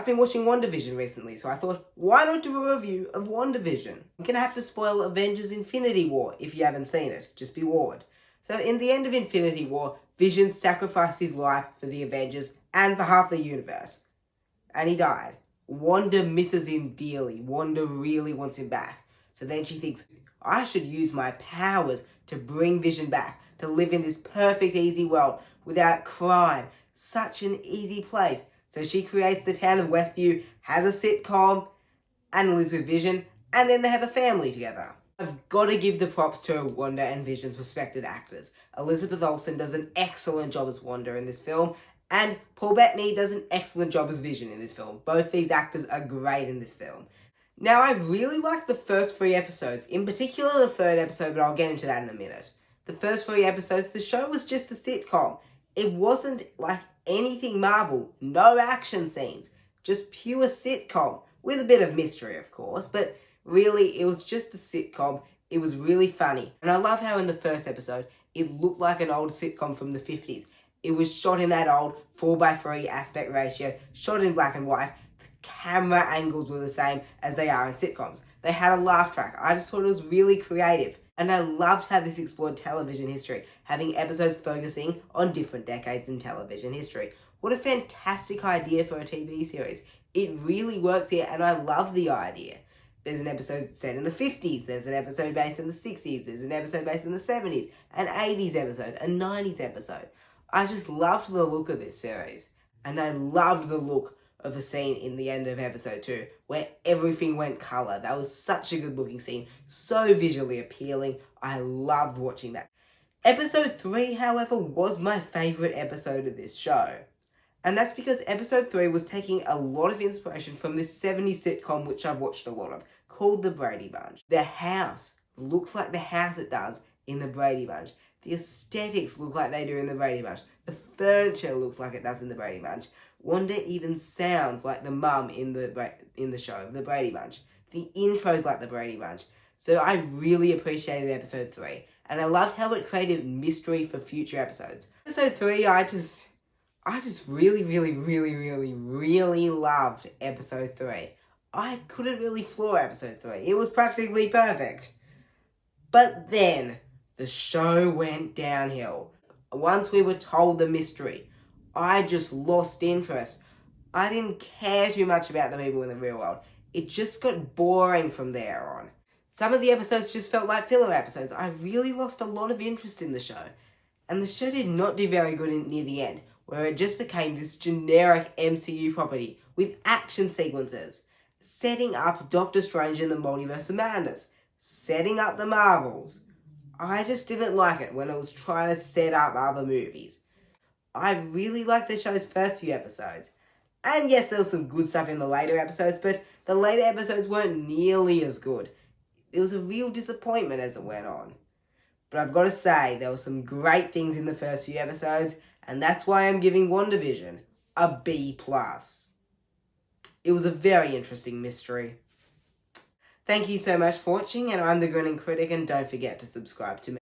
I've been watching WandaVision recently, so I thought, why not do a review of WandaVision? I'm gonna have to spoil Avengers Infinity War if you haven't seen it, just be warned. So in the end of Infinity War, Vision sacrificed his life for the Avengers and for half the universe. And he died. Wanda misses him dearly. Wanda really wants him back. So then she thinks, I should use my powers to bring Vision back, to live in this perfect, easy world without crime. Such an easy place. So she creates the town of Westview, has a sitcom, and lives with Vision, and then they have a family together. I've got to give the props to Wanda and Vision's respected actors. Elizabeth Olsen does an excellent job as Wanda in this film, and Paul Bettany does an excellent job as Vision in this film. Both these actors are great in this film. Now, I really liked the first 3 episodes, in particular the 3rd episode, but I'll get into that in a minute. The first 3 episodes, the show was just a sitcom. It wasn't like anything Marvel, no action scenes, just pure sitcom, with a bit of mystery of course, but really it was just a sitcom. It was really funny, and I love how in the first episode, it looked like an old sitcom from the 50s. It was shot in that old 4:3 aspect ratio, shot in black and white. The camera angles were the same as they are in sitcoms. They had a laugh track. I just thought it was really creative. And I loved how this explored television history, having episodes focusing on different decades in television history. What a fantastic idea for a TV series. It really works here, and I love the idea. There's an episode set in the 50s, there's an episode based in the 60s, there's an episode based in the 70s, an 80s episode, a 90s episode. I just loved the look of this series. And I loved the look of the scene in the end of episode 2, where everything went colour. That was such a good looking scene, so visually appealing. I loved watching that. Episode 3, however, was my favourite episode of this show. And that's because episode 3 was taking a lot of inspiration from this 70s sitcom which I've watched a lot of, called The Brady Bunch. The house looks like the house it does in The Brady Bunch. The aesthetics look like they do in The Brady Bunch. The furniture looks like it does in The Brady Bunch. Wanda even sounds like the mum in the show, The Brady Bunch. The intro's like The Brady Bunch. So I really appreciated episode 3. And I loved how it created mystery for future episodes. Episode 3, I just really loved episode 3. I couldn't really floor episode 3. It was practically perfect. But then, the show went downhill. Once we were told the mystery, I just lost interest. I didn't care too much about the people in the real world. It just got boring from there on. Some of the episodes just felt like filler episodes. I really lost a lot of interest in the show. And the show did not do very good near the end, where it just became this generic MCU property with action sequences, setting up Doctor Strange in the Multiverse of Madness, setting up the Marvels. I just didn't like it when it was trying to set up other movies. I really liked the show's first few episodes. And yes, there was some good stuff in the later episodes, but the later episodes weren't nearly as good. It was a real disappointment as it went on. But I've got to say, there were some great things in the first few episodes, and that's why I'm giving WandaVision a B+. It was a very interesting mystery. Thank you so much for watching, and I'm the Grinning Critic, and don't forget to subscribe to me.